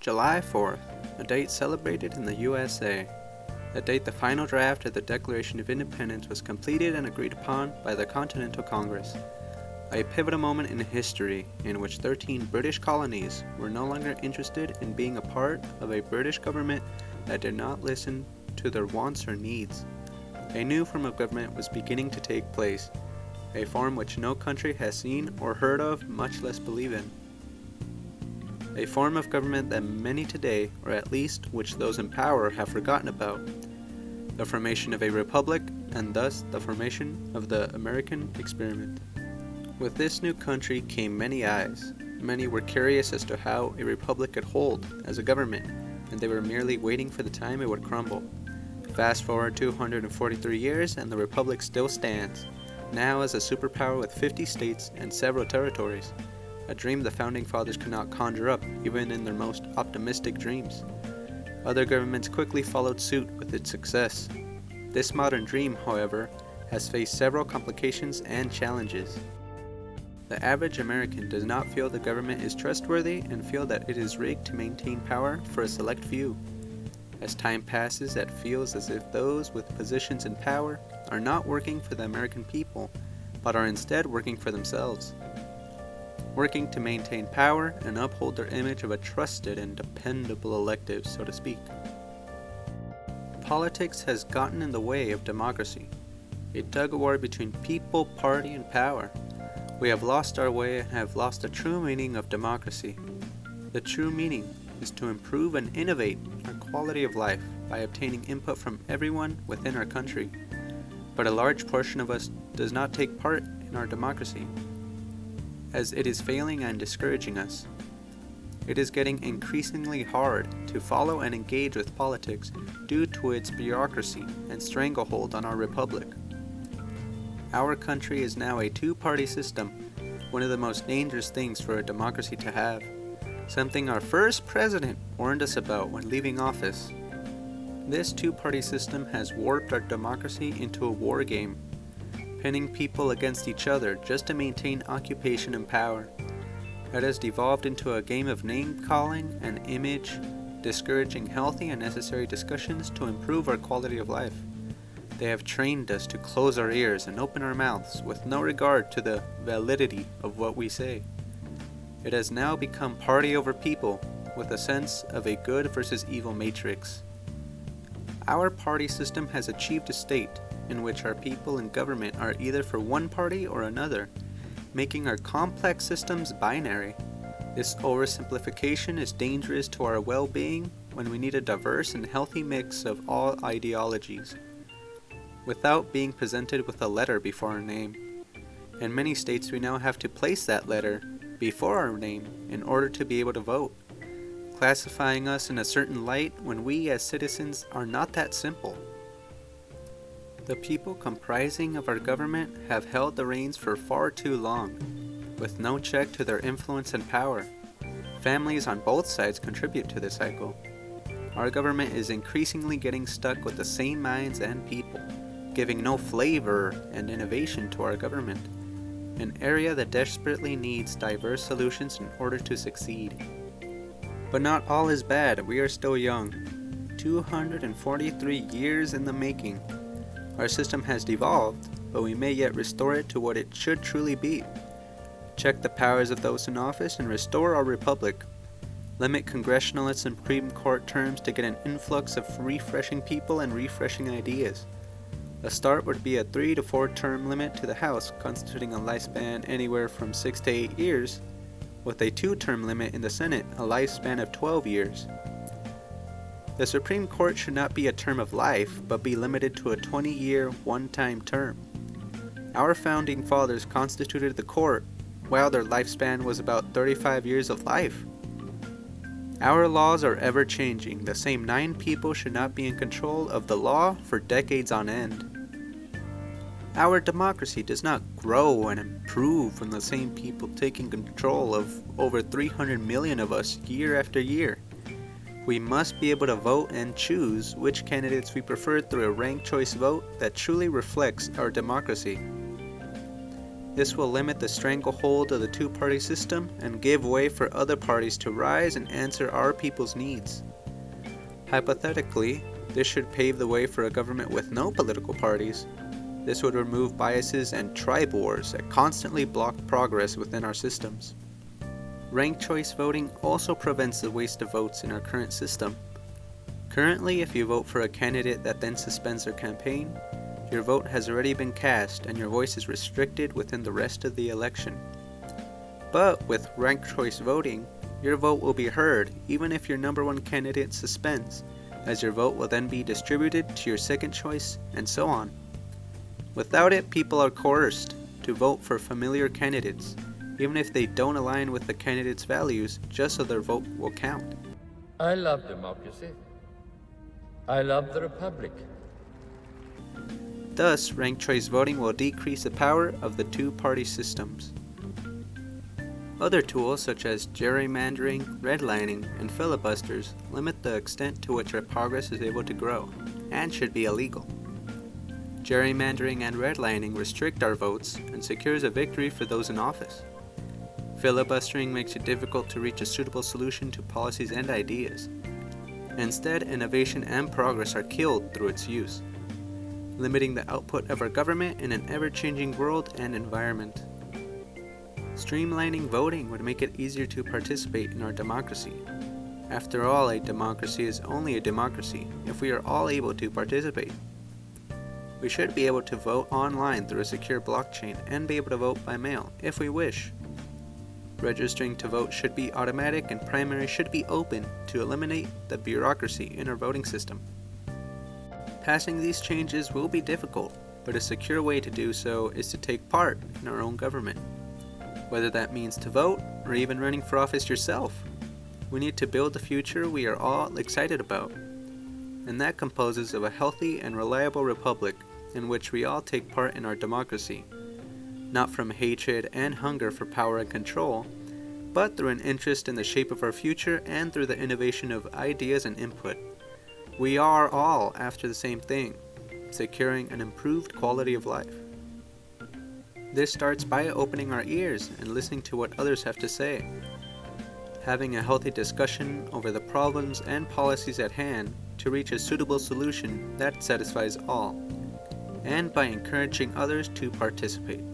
July 4th, a date celebrated in the USA. The date the final draft of the Declaration of Independence was completed and agreed upon by the Continental Congress. A pivotal moment in history in which 13 British colonies were no longer interested in being a part of a British government that did not listen to their wants or needs. A new form of government was beginning to take place, a form which no country has seen or heard of, much less believe in. A form of government that many today, or at least which those in power, have forgotten about. The formation of a republic, and thus the formation of the American experiment. With this new country came many eyes. Many were curious as to how a republic could hold as a government, and they were merely waiting for the time it would crumble. Fast forward 243 years and the republic still stands, now as a superpower with 50 states and several territories. A dream the Founding Fathers could not conjure up, even in their most optimistic dreams. Other governments quickly followed suit with its success. This modern dream, however, has faced several complications and challenges. The average American does not feel the government is trustworthy and feel that it is rigged to maintain power for a select few. As time passes, it feels as if those with positions in power are not working for the American people, but are instead working for themselves. Working to maintain power and uphold their image of a trusted and dependable elective, so to speak. Politics has gotten in the way of democracy, a tug-of-war between people, party, and power. We have lost our way and have lost the true meaning of democracy. The true meaning is to improve and innovate our quality of life by obtaining input from everyone within our country. But a large portion of us does not take part in our democracy, as it is failing and discouraging us. It is getting increasingly hard to follow and engage with politics due to its bureaucracy and stranglehold on our republic. Our country is now a two-party system, one of the most dangerous things for a democracy to have, something our first president warned us about when leaving office. This two-party system has warped our democracy into a war game, pinning people against each other just to maintain occupation and power. It has devolved into a game of name-calling and image, discouraging healthy and necessary discussions to improve our quality of life. They have trained us to close our ears and open our mouths with no regard to the validity of what we say. It has now become party over people, with a sense of a good versus evil matrix. Our party system has achieved a state in which our people in government are either for one party or another, making our complex systems binary. This oversimplification is dangerous to our well-being when we need a diverse and healthy mix of all ideologies, without being presented with a letter before our name. In many states, we now have to place that letter before our name in order to be able to vote, classifying us in a certain light when we as citizens are not that simple. The people comprising of our government have held the reins for far too long, with no check to their influence and power. Families on both sides contribute to this cycle. Our government is increasingly getting stuck with the same minds and people, giving no flavor and innovation to our government, an area that desperately needs diverse solutions in order to succeed. But not all is bad. We are still young, 243 years in the making. Our system has devolved, but we may yet restore it to what it should truly be. Check the powers of those in office and restore our republic. Limit congressional and Supreme Court terms to get an influx of refreshing people and refreshing ideas. A start would be a 3 to 4 term limit to the House, constituting a lifespan anywhere from 6 to 8 years, with a 2-term limit in the Senate, a lifespan of 12 years. The Supreme Court should not be a term of life, but be limited to a 20-year, one-time term. Our Founding Fathers constituted the court, while their lifespan was about 35 years of life. Our laws are ever-changing. The same 9 people should not be in control of the law for decades on end. Our democracy does not grow and improve from the same people taking control of over 300 million of us year after year. We must be able to vote and choose which candidates we prefer through a ranked choice vote that truly reflects our democracy. This will limit the stranglehold of the two-party system and give way for other parties to rise and answer our people's needs. Hypothetically, this should pave the way for a government with no political parties. This would remove biases and tribe wars that constantly block progress within our systems. Ranked choice voting also prevents the waste of votes in our current system. Currently, if you vote for a candidate that then suspends their campaign, your vote has already been cast and your voice is restricted within the rest of the election. But with ranked choice voting, your vote will be heard even if your number one candidate suspends, as your vote will then be distributed to your second choice, and so on. Without it, people are coerced to vote for familiar candidates, even if they don't align with the candidate's values, just so their vote will count. I love democracy. I love the Republic. Thus, ranked choice voting will decrease the power of the two-party systems. Other tools such as gerrymandering, redlining, and filibusters limit the extent to which our progress is able to grow, and should be illegal. Gerrymandering and redlining restrict our votes and secures a victory for those in office. Filibustering makes it difficult to reach a suitable solution to policies and ideas. Instead, innovation and progress are killed through its use, limiting the output of our government in an ever-changing world and environment. Streamlining voting would make it easier to participate in our democracy. After all, a democracy is only a democracy if we are all able to participate. We should be able to vote online through a secure blockchain and be able to vote by mail if we wish. Registering to vote should be automatic and primaries should be open to eliminate the bureaucracy in our voting system. Passing these changes will be difficult, but a secure way to do so is to take part in our own government. Whether that means to vote or even running for office yourself, we need to build the future we are all excited about. And that composes of a healthy and reliable republic in which we all take part in our democracy, not from hatred and hunger for power and control, but through an interest in the shape of our future and through the innovation of ideas and input. We are all after the same thing, securing an improved quality of life. This starts by opening our ears and listening to what others have to say, having a healthy discussion over the problems and policies at hand to reach a suitable solution that satisfies all, and by encouraging others to participate.